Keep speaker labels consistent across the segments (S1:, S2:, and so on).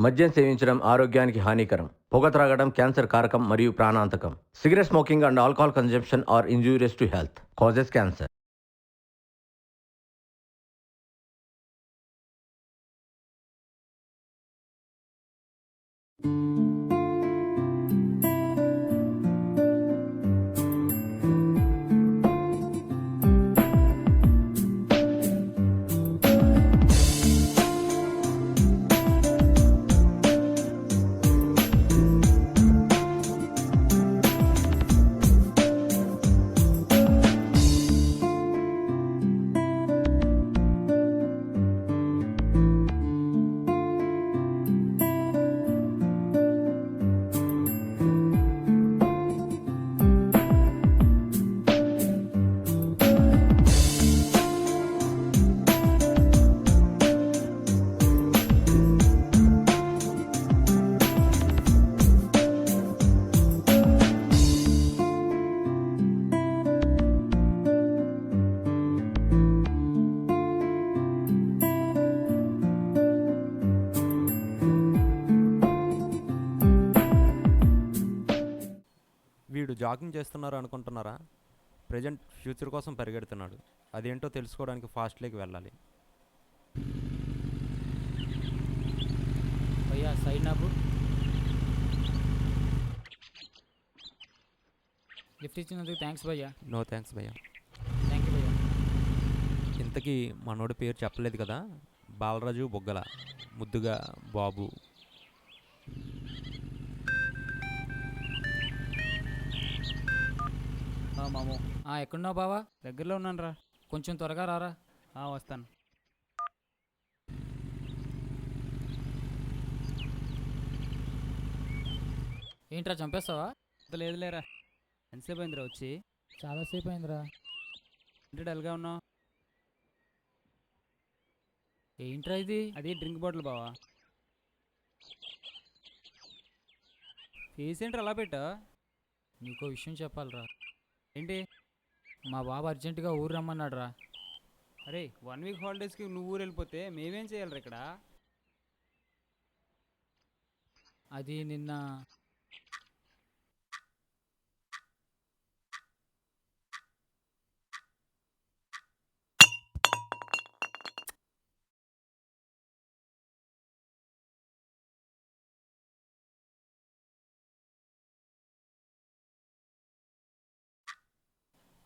S1: మద్యం సేవించడం ఆరోగ్యానికి హానికరం. పొగ త్రాగడం క్యాన్సర్ కారకం మరియు ప్రాణాంతకం. Cigarette smoking and alcohol consumption are injurious to health. Causes cancer.
S2: వీడు జాగింగ్ చేస్తున్నారు అనుకుంటున్నారా? ప్రజెంట్ ఫ్యూచర్ కోసం పరిగెడుతున్నాడు. అదేంటో తెలుసుకోవడానికి ఫాస్ట్ లేక్ వెళ్ళాలి.
S3: भैया साइड ना आप లిఫ్ట్ ఇచ్చినందుకు థ్యాంక్స్ భయ్యా.
S2: నో థ్యాంక్స్ భయ్యా.
S3: థ్యాంక్ యూ భయ్యా.
S2: ఇంతకీ మనోడి పేరు చెప్పలేదు కదా? బాలరాజు బొగ్గల, ముద్దుగా బాబు.
S4: మాము
S3: ఎక్కడున్నావు బావా?
S4: దగ్గరలో ఉన్నాను రా.
S3: కొంచెం త్వరగా రారా.
S4: వస్తాను.
S3: ఏంట్రా చంపేస్తావా?
S4: అంత లేదులేరా. ఎంతసేపు అయిందిరా వచ్చి?
S3: చాలాసేపు అయిందిరా.
S4: అంటే డల్గా ఉన్నావు?
S3: ఏంట్రా ఇది?
S4: అది డ్రింక్ బాటిల్ బావా. ఫేస్ ఏంట్రా అలా పెట్టా?
S3: నీకో విషయం చెప్పాలిరా.
S4: ఏంటి?
S3: మా బాబు అర్జెంటుగా ఊరు రమ్మన్నాడు రా.
S4: అరే 1 వీక్ హాలిడేస్కి నువ్వు ఊరు వెళ్ళిపోతే మేమేం చేయాలిరా ఇక్కడ?
S3: అది నిన్న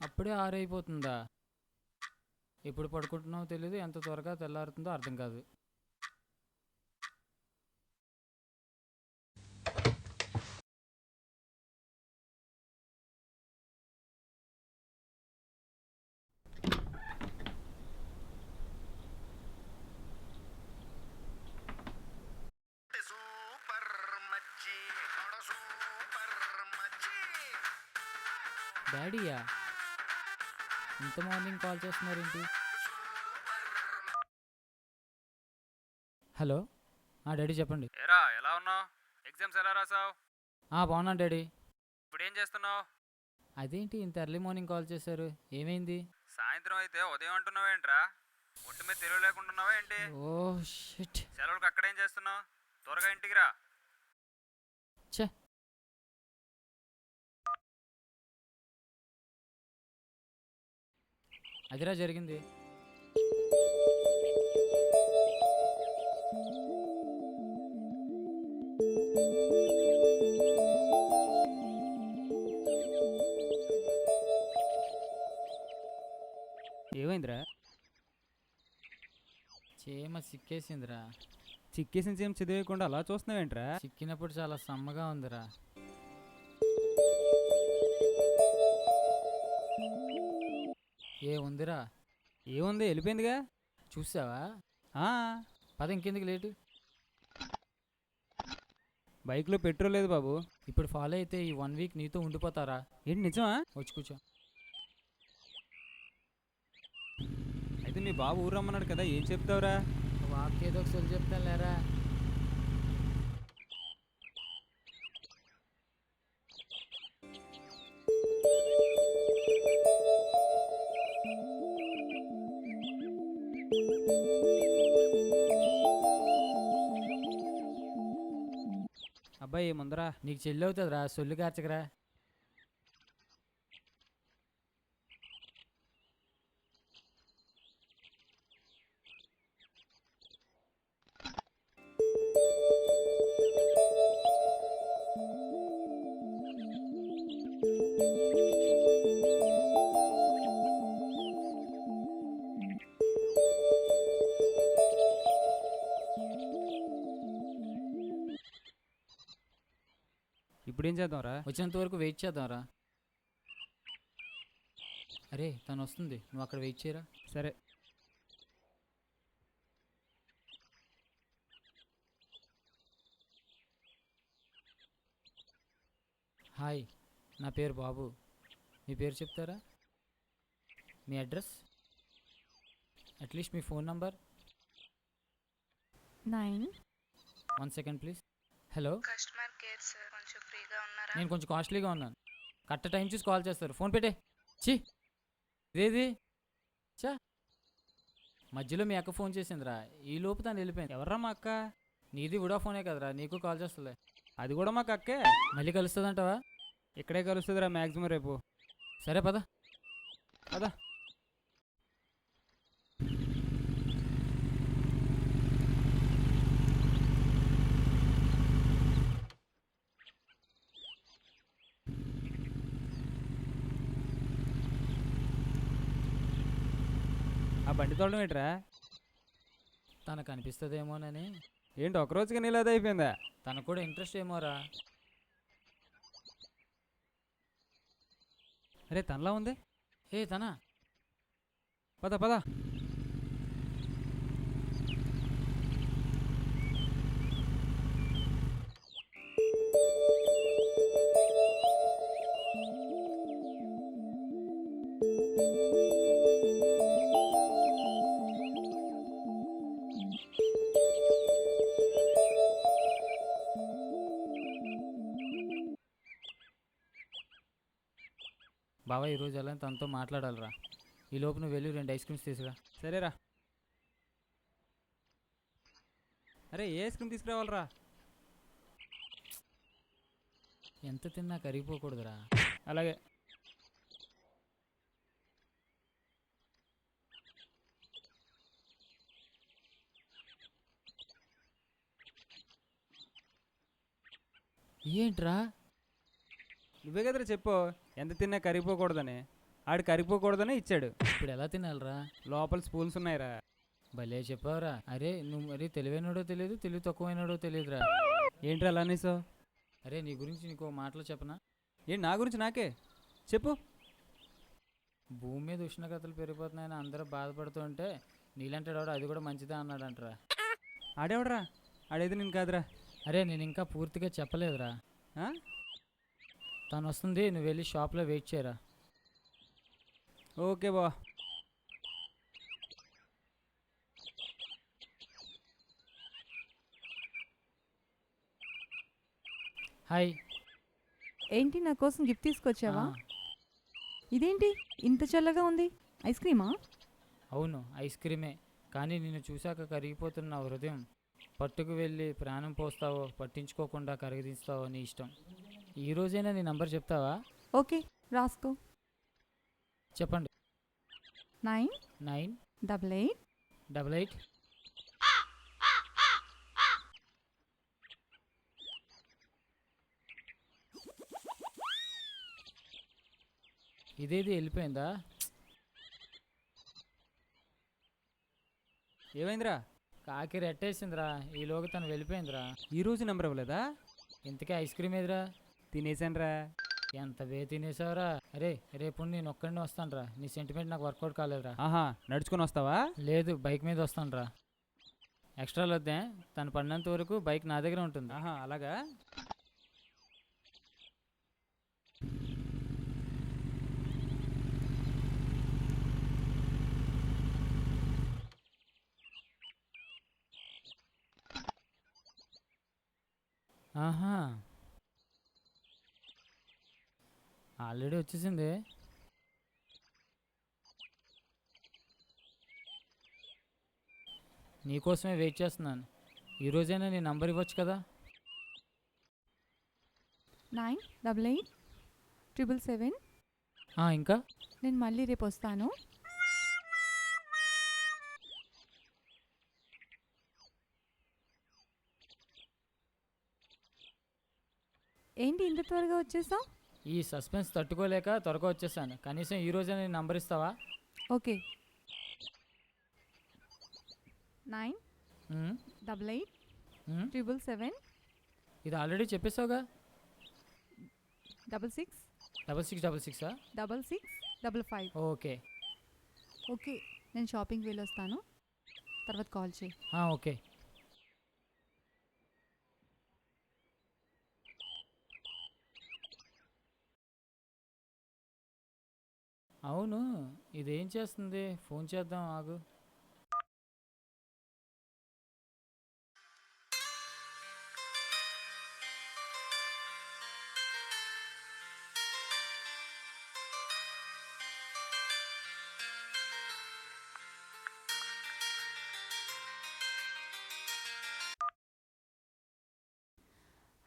S3: అప్పుడే 6 అయిపోతుందా? ఎప్పుడు పడుకుంటున్నావో తెలియదు, ఎంత త్వరగా తెల్లారుతుందో అర్థం కాదు. డాడీయా, ఇంత మార్నింగ్ కాల్ చేస్తున్నారేంటి? హలో, డాడీ చెప్పండి.
S4: ఏరా ఎలా ఉన్నావు? ఎగ్జామ్స్ ఎలా రాసావు?
S3: బాగున్నాను డాడీ.
S4: ఇప్పుడు ఏం చేస్తున్నావు?
S3: అదేంటి ఇంత ఎర్లీ మార్నింగ్ కాల్ చేశారు? ఏమైంది?
S4: సాయంత్రం అయితే ఉదయం అంటున్నావేంట్రా? ఒట్టు మీద తెలివి లేకుంటున్నావా ఏంటి?
S3: Oh shit.
S4: సెలవులకు అక్కడేం చేస్తున్నావు? త్వరగా ఇంటికి రా.
S3: ఛే, అదిరా జరిగింది.
S4: ఏమైందిరా?
S3: చీమ సిక్కేసిందిరా.
S4: చిక్కేసిన సేమ్ చదివేయకుండా అలా చూస్తున్నావేంట్రా?
S3: చిక్కినప్పుడు చాలా సమ్మగా ఉందిరా. ఉందిరా.
S4: ఏముంది, వెళ్ళిపోయిందిగా.
S3: చూసావా?
S4: పద
S3: ఇంకెందుకు లేటు?
S4: బైక్లో పెట్రోల్ లేదు బాబు.
S3: ఇప్పుడు ఫాలో అయితే ఈ 1 వీక్ నీతో ఉండిపోతారా?
S4: ఏంటి నిజమా?
S3: వచ్చి కూర్చో.
S4: అయితే మీ బాబు ఊరు రమ్మన్నాడు కదా, ఏం చెప్తావురా?
S3: వాకేదో ఒకసారి చెప్తాను లేరా.
S5: అబ్బాయి ముందరా.
S3: నీకు చెల్లి అవుతుందిరా, సొల్లు కార్చకరా.
S5: ఇప్పుడు ఏం చేద్దాంరా?
S3: వచ్చేంత వరకు వెయిట్ చేద్దాంరా. అరే తను వస్తుంది, నువ్వు అక్కడ వెయిట్ చేయరా.
S5: సరే.
S3: హాయ్, నా పేరు బాబు. మీ పేరు చెప్తారా? మీ అడ్రస్, అట్లీస్ట్ మీ phone number.
S6: 9
S3: 1 second please. Hello,
S6: customer care sir, కొంచెం ఫ్రీగా ఉన్నారా?
S3: నేను కొంచెం కాస్ట్లీగా ఉన్నాను. కరెక్ట్ టైం చూసి కాల్ చేస్తారు. ఫోన్ పెట్టే. చి ఇదేది చా. మధ్యలో మీ అక్క ఫోన్ చేసిందిరా, ఈ లోపు తను వెళ్ళిపోయింది.
S5: ఎవర్రా మా అక్క?
S3: నీది వోడాఫోనే కదరా, నీకు కాల్ చేస్తుంది.
S5: అది కూడా మాకు అక్కే.
S3: మళ్ళీ కలుస్తుందంటావా?
S5: ఇక్కడే కలుస్తుందిరా మ్యాక్సిమం రేపు.
S3: సరే పద.
S5: కదా. ఆ బండి తోడడం ఏంట్రా?
S3: తనకు అనిపిస్తుందేమోనని.
S5: ఏంటి ఒక రోజుకి నీళ్ళు అది అయిపోయిందా?
S3: తనకు కూడా ఇంట్రెస్ట్ ఏమోరా.
S5: అరే తనలా ఉంది.
S3: హే తన.
S5: పద పద.
S3: బావా ఈరోజు ఎలా తనతో మాట్లాడాలిరా. ఈ లోపు నువ్వు వెళ్ళి 2 ఐస్ క్రీమ్స్ తీసుకురా.
S5: సరేరా. అరే ఏ ఐస్ క్రీమ్ తీసుకురావాలరా?
S3: ఎంత తిన్నా కరిగిపోకూడదురా.
S5: అలాగే.
S3: ఏంట్రా?
S5: నువ్వే కదరా చెప్పు ఎంత తిన్నా కరిగిపోకూడదని. ఆడు కరిగిపోకూడదని ఇచ్చాడు.
S3: ఇప్పుడు ఎలా తినాలిరా?
S5: లోపల స్పూన్స్ ఉన్నాయిరా.
S3: భలే చెప్పావురా. అరే నువ్వు మరి తెలివైనడో తెలియదు, తెలివి తక్కువైనడో తెలియదురా.
S5: ఏంట్రా అలా అనేసావు?
S3: అరే నీ గురించి నీకు మాటలు చెప్పనా?
S5: ఏంటి నా గురించి నాకే చెప్పు.
S3: భూమి మీద ఉష్ణోగ్రతలు పెరిగిపోతున్నాయని అందరూ బాధపడుతుంటే నీలంటాడు అది కూడా మంచిదే అన్నాడంటరా.
S5: ఆడేవడరా? ఆడేది నేను కాదురా.
S3: అరే నేను ఇంకా పూర్తిగా చెప్పలేదురా.
S5: ఆ?
S3: తను వస్తుంది, నువ్వు వెళ్ళి షాప్లో వెయిట్ చేయరా.
S5: ఓకే బా.
S3: హాయ్.
S6: ఏంటి నా కోసం గిఫ్ట్ తీసుకొచ్చావా?
S3: ఆ,
S6: ఇదేంటి ఇంత చల్లగా ఉంది? ఐస్ క్రీమా?
S3: అవును ఐస్ క్రీమే, కానీ నిన్ను చూశాక కరిగిపోతున్న నా హృదయం. పట్టుకు వెళ్ళి ప్రాణం పోస్తావో పట్టించుకోకుండా కరిగిస్తావో నీ ఇష్టం. ఈ రోజైనా నీ నంబర్ చెప్తావా?
S6: ఓకే రాసుకో.
S3: చెప్పండి.
S6: 9
S3: 9
S6: 8
S3: 8 8. ఇదేది వెళ్ళిపోయిందా?
S5: ఏమైందిరా?
S3: కాకి రెట్టేసిందిరా, ఈలోగా తను వెళ్ళిపోయిందిరా.
S5: ఈరోజు నెంబర్ ఇవ్వలేదా?
S3: ఇంతకీ ఐస్ క్రీమ్ ఏదిరా?
S5: తినేసానురా.
S3: ఎంత బే తినేసావురా. అరే రేపు నేను ఒక్కడినే వస్తానురా. నీ సెంటిమెంట్ నాకు వర్కౌట్ కాలేదురా.
S5: ఆహా నడుచుకొని వస్తావా?
S3: లేదు బైక్ మీద వస్తానురా. ఎక్స్ట్రాలు వద్దే, తను పడినంత వరకు బైక్ నా దగ్గర ఉంటుంది.
S5: ఆహా అలాగా.
S3: ఆహా ఆల్రెడీ వచ్చేసింది. నీకోసమే వెయిట్ చేస్తున్నాను. ఈరోజైనా నీ నంబర్ ఇవ్వచ్చు కదా.
S6: 988
S3: ఇంకా
S6: నేను మళ్ళీ రేపు వస్తాను. ఏంటి ఇంత త్వరగా వచ్చేసావు?
S3: ఈ సస్పెన్స్ తట్టుకోలేక త్వరగా వచ్చేసాను. కనీసం ఈ రోజే నేను నంబర్ ఇస్తావా?
S6: ఓకే. 988
S3: ఉమ్,
S6: 777
S3: ఇది ఆల్రెడీ చెప్పేసావుగా.
S6: 66
S3: 6666
S6: 6655.
S3: ఓకే.
S6: ఓకే, నేను షాపింగ్కి వెళ్ళి వస్తాను, తర్వాత కాల్ చేయి.
S3: ఓకే. అవును, ఇదేం చేస్తుంది? ఫోన్ చేద్దాం, ఆగు.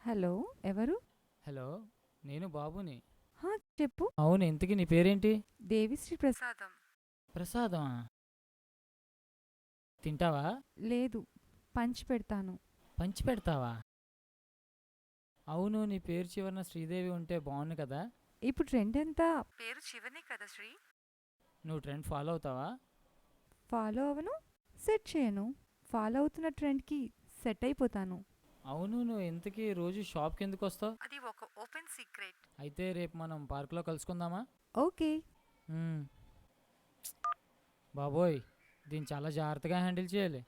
S6: హలో, ఎవరు?
S3: హలో, నేను బాబుని.
S6: హా, చెప్పు.
S3: అవును, ఇంతకీ నీ పేరేంటి?
S6: దేవిశ్రీ ప్రసాదం.
S3: ప్రసాదమా? తింటావా?
S6: లేదు, పంచి పెడతాను.
S3: పంచి పెడతావా? అవును, నీ పేరు చివరన శ్రీదేవి ఉంటే బాగుండు కదా.
S6: ఇప్పుడు ట్రెండ్ ఎంత? పేరు శివనే కదా శ్రీ.
S3: నువ్వు ట్రెండ్ ఫాలో అవుతావా?
S6: ఫాలో అవ్వను, సెట్ చేయను. ఫాలో అవుతున్న ట్రెండ్కి సెట్ అయిపోతాను.
S3: అవును, నువ్వు ఇంతకీ రోజు షాప్కి ఎందుకు వస్తావు?
S6: అది ఒక ఓపెన్ సీక్రెట్.
S3: అయితే రేపు మనం పార్కులో కలుసుకుందామా?
S6: ఓకే.
S3: మ్మ్. బాబోయ్, దీన్ని చాలా జాగ్రత్తగా హ్యాండిల్ చేయాలి.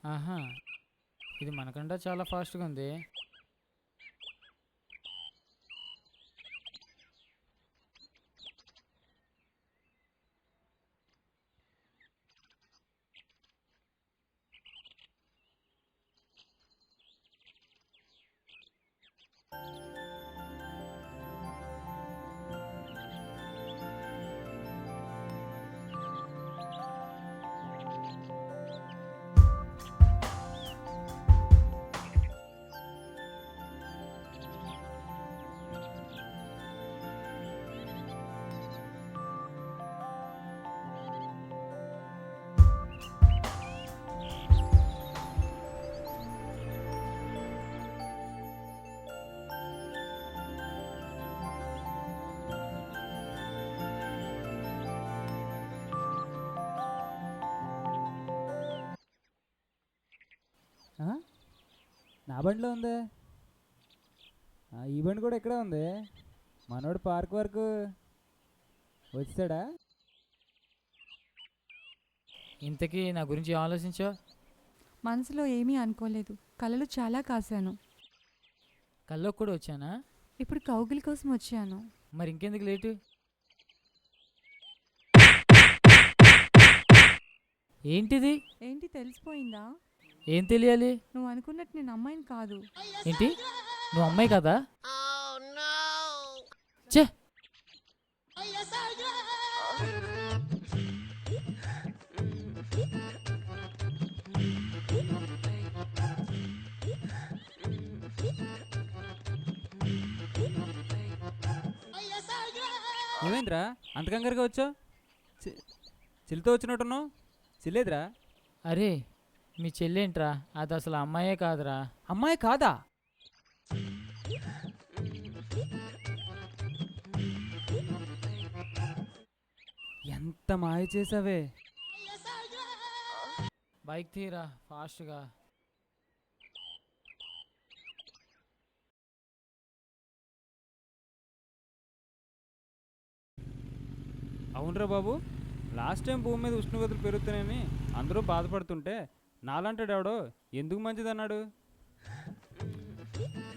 S3: ఆహా, ఇది మనకంటే చాలా ఫాస్ట్గా ఉంది.
S5: నా బండిలో ఉందే. ఈ బండి కూడా ఇక్కడే ఉంది. మనోడు పార్క్ వరకు వచ్చాడా?
S3: ఇంతకీ నా గురించి ఏం ఆలోచించావు?
S6: మనసులో ఏమీ అనుకోలేదు, కలలు చాలా కాశాను.
S3: కల్లోకి కూడా వచ్చానా?
S6: ఇప్పుడు కౌగిలి కోసం వచ్చాను.
S3: మరి ఇంకెందుకు లేటు? ఏంటిది?
S6: ఏంటి, తెలిసిపోయిందా?
S3: ఏం తెలియాలి?
S6: నువ్వు అనుకున్నట్టు నేను అమ్మాయిని కాదు.
S3: ఏంటి, నువ్వు అమ్మాయి కదా? ఛే,
S5: ఏమైందిరా అంత కంగారుగా వచ్చావు? చిల్లితో వచ్చినట్టున్నావు. చిల్లేదురా?
S3: అరే, మీ చెల్లేంట్రా? అది అసలు అమ్మాయే కాదురా.
S5: అమ్మాయి కాదా? ఎంత మాయ చేసావే.
S3: బైక్ తీరా ఫాస్ట్గా.
S5: అవునరా బాబు, లాస్ట్ టైం భూమి మీద ఉష్ణోగ్రతలు పెరుగుతున్నాయని అందరూ బాధపడుతుంటే నాలంటాడు ఎవడో ఎందుకు మంచిదన్నాడు.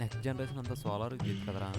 S2: నెక్స్ట్ జనరేషన్ అంతా సోలార్ విద్యుత్ కదరా.